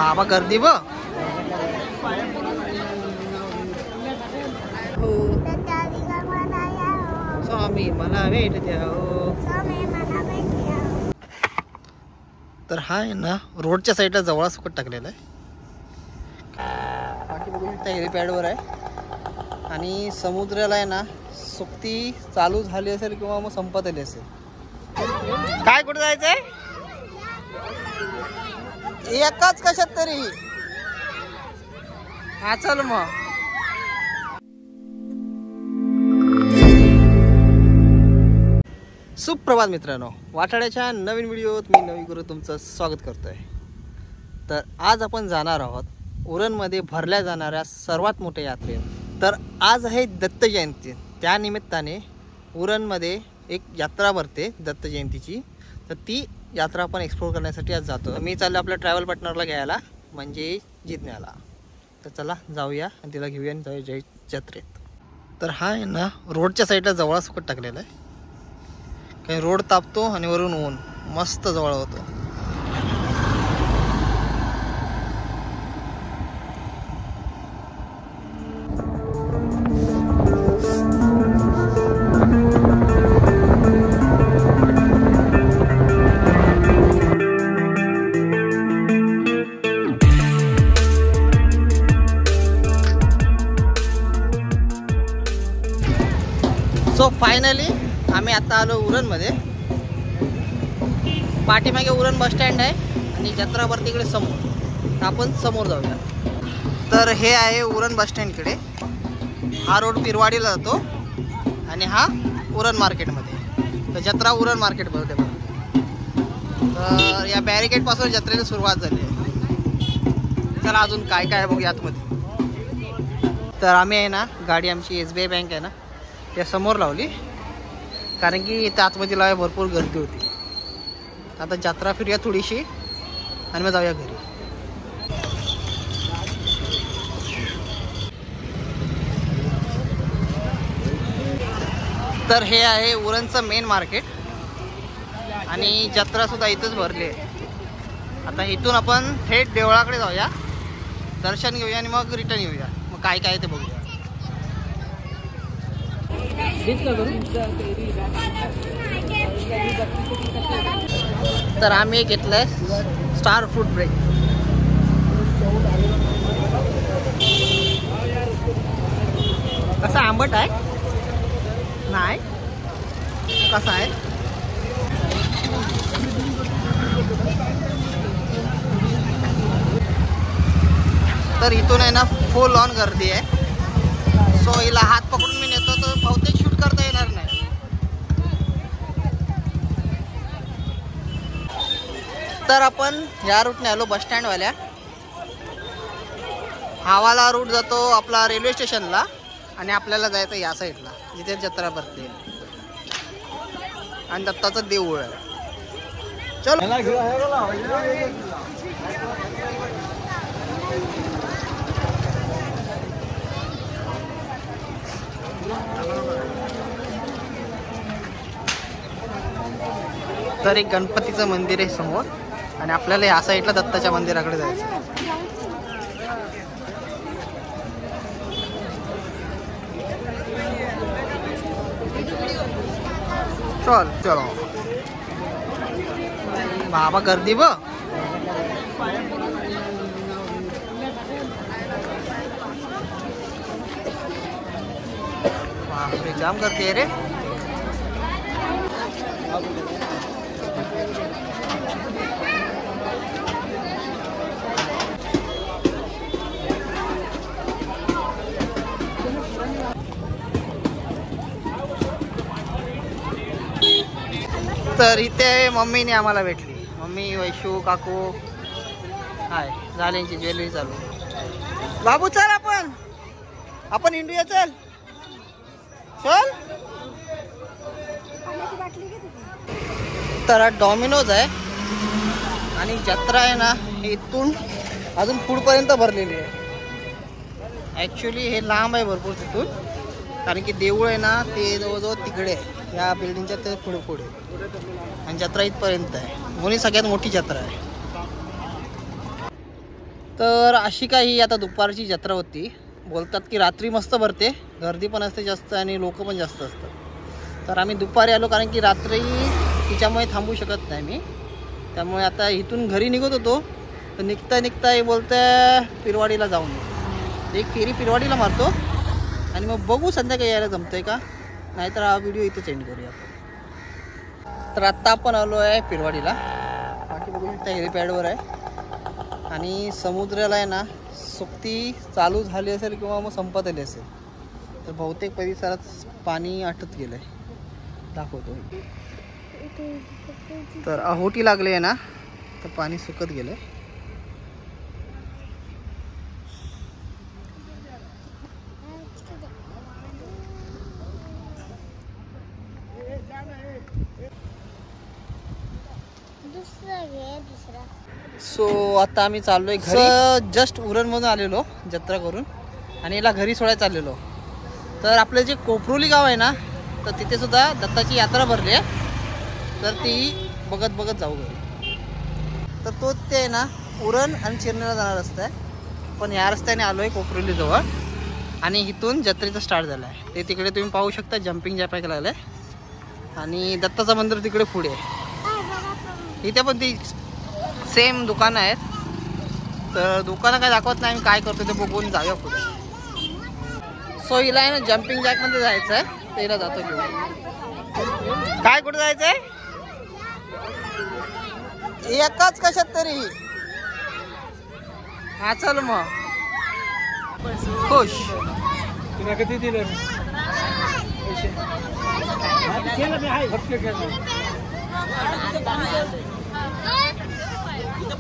बाबा गर्दी ब स्वामी मला भेट द्या. तर हा आहे ना रोडच्या साईडला जवळ सुकट टाकलेला आहे. बाकी बघू शकता हेलिपॅडवर आहे आणि समुद्राला आहे ना सुकती चालू झाली असेल किंवा मग संपत आली असेल. काय कुठे जायचंय एकाच कशात तरी. हा चल मग. सुप्रभात मित्रांनो, वाटाड्याच्या नवीन व्हिडिओत मी नवी गुरु तुमचं स्वागत करतोय. तर आज आपण जाणार आहोत उरणमध्ये भरल्या जाणाऱ्या सर्वात मोठ्या यात्रेत. तर आज आहे दत्त जयंती. त्या निमित्ताने उरणमध्ये एक यात्रा भरते दत्त जयंतीची. तर ती यात्रा आपण एक्सप्लोर करण्यासाठी आज जातो. मी चाललो आपल्या ट्रॅव्हल पार्टनरला घ्यायला, म्हणजे जिज्ञाला. तर चला जाऊया आणि तिला घेऊया आणि जाऊया जत्रेत. तर हा आहे ना रोडच्या साईडला जवळ सुकट टाकलेला आहे. काही रोड तापतो आणि वरून ऊन मस्त जवळ होतो. सो फायनली आम्ही आता आलो उरणमध्ये. पाठीमागे उरण बस स्टँड आहे आणि जत्रा भरती इकडे समोर. तर आपण समोर जाऊया. तर हे आहे उरण बस स्टँड इकडे. हा रोड पिरवाडीला जातो आणि हा उरण मार्केटमध्ये. तर जत्रा उरण मार्केट भरते बघा. तर या बॅरिकेड पासून जत्रेला सुरुवात झाली आहे. चला अजून काय काय बघूया आतमध्ये. तर आम्ही आहे ना गाडी आमची SBI बँक आहे ना त्या समोर लावली, कारण की इथं आतमध्ये लावाय भरपूर गर्दी होती. आता जत्रा फिरूया थोडीशी आणि मग जाऊया घरी. तर हे आहे उरणचं मेन मार्केट आणि जत्रा सुद्धा इथंच भरली आहे. आता इथून आपण थेट देवळाकडे जाऊया, दर्शन घेऊया आणि मग रिटर्न येऊया. मग काय काय ते बघूया. तर आम्ही घेतलंय स्टार फ्रूट ब्रेक. कसा आंबट आहे? नाही कसा आहे? तर इथून आहे ना फुल ऑन गर्दी आहे. सो हिला हात पकडून मी नेतो तर बहुतेक शूट करता येणार नाही. तर आपण या रूटने आलो बस स्टँडवाल्या. हावाला रूट जातो आपला रेल्वे स्टेशनला आणि आपल्याला जायचं या साईडला जिथे जत्रा भरते आणि दत्ताचं देऊळ आहे. चलो तर एक गणपतीचं मंदिर आहे समोर आणि आपल्याला या साईडला दत्ताच्या मंदिराकडे जायचं. चल चलो. बाबा गर्दी ब जाम गर्दी आहे रे. तर इथे मम्मीने आम्हाला भेटली. मम्मी, वैशू, काकू हाय. झाल्यांची ज्वेलरी चालू. बाबू चल आपण इंडिया चल चल. तर डॉमिनोज आहे आणि जत्रा आहे ना इथून अजून पुढपर्यंत भरलेली आहे. ॲक्च्युली हे लांब आहे भरपूर तिथून, कारण की देऊळ आहे ना ते जवळजवळ तिकडे आहे या बिल्डिंगच्या ते पुढे आणि जत्रा इथपर्यंत आहे. म्हणून सगळ्यात मोठी जत्रा आहे. तर अशी काही आता दुपारची जत्रा होती. बोलतात की रात्री मस्त भरते, गर्दी पण असते जास्त आणि लोक पण जास्त असतात. तर आम्ही दुपारी आलो कारण की रात्री तिच्यामुळे थांबू शकत नाही मी. त्यामुळे आता इथून घरी निघत होतो तर निघता हे बोलतं पिरवाडीला जाऊन एक फेरी पिरवाडीला मारतो आणि मग बघू संध्याकाळी यायला जमतंय का, नाहीतर हा व्हिडिओ इथं एंड करूया आपण. तर आत्ता आपण आलो आहे पिरवाडीला. बाकी बघू शकता हेलिपॅडवर आहे आणि समुद्राला आहे ना सुकती चालू झाली असेल किंवा मग संपत आली असेल. तर बहुतेक परिसरात पाणी आटत गेलं आहे, दाखवतो. तर आहोटी लागले आहे ना, तर पाणी सुकत गेलं. सो आता आम्ही चाललोय घरी. जस्ट उरणमधून आलेलो जत्रा करून आणि याला घरी सोडायला चाललेलो. तर आपलं जे कोपरोली गाव आहे ना, तर तिथे सुद्धा दत्ताची यात्रा भरली आहे. तर ती बघत जाऊ घरी. तर तो ते आहे ना उरण आणि चिरनेला जाणार रस्ता आहे, पण या रस्त्याने आलो आहे कोपरोली जवळ आणि इथून जत्रेचा स्टार्ट झाला आहे. ते तिकडे तुम्ही पाहू शकता जम्पिंग जॅक लागलं आहे आणि दत्ताचं मंदिर तिकडे पुढे आहे. इथे पण ती सेम दुकानं आहेत. तर दुकानं काय दाखवत नाही, आम्ही काय करतो ते बघून जाऊया पुढे. सो हिला आहे ना जम्पिंग जॅकमध्ये जायचं आहे, तर हिला जातो घेऊन. काय कुठे जायचं आहे? एकाच कशात तरी. हा चल मग. खुश. तुला किती दिलं?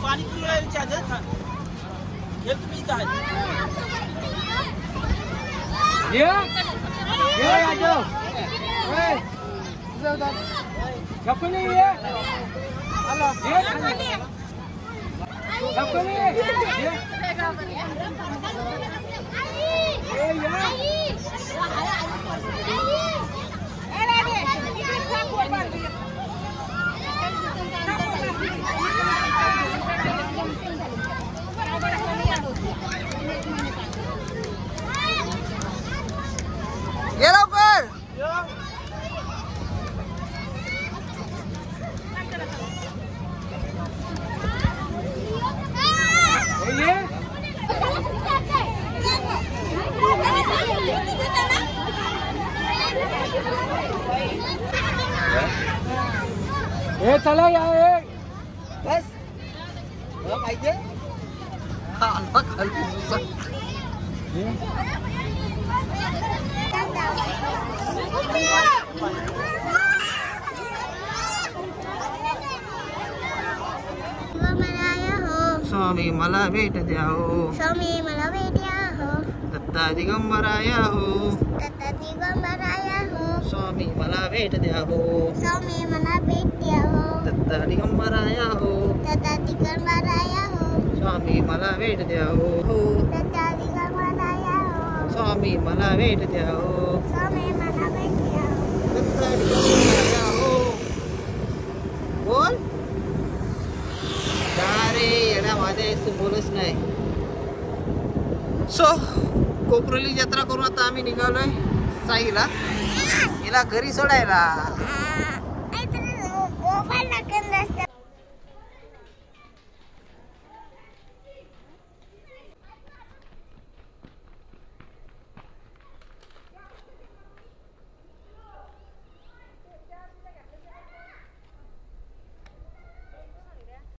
पाणी ये लवकर. हे चला या बस पाहिजे. स्वामी मला भेट द्या हो, स्वामी मला भेट द्या हो, दत्ता दिगंबराया हो, दत्ता दिगंबराया हो, स्वामी मला भेट द्या हो, स्वामी मला भेट द्या हो, दत्ता दिगंबराया हो, दत्ता दिगंबराया हो, स्वामी मला भेट द्या हो, दत्ता दिगंबराया हो, स्वामी मला भेट द्या हो, स्वामी मला भेट द्या हो, दत्ता दिगंबराया हो. बोल. अरे येणा माझ्या तू बोलच नाही. सो कोपरोली जत्रा करून आता आम्ही निघालोय साईला, हिला घरी सोडायला.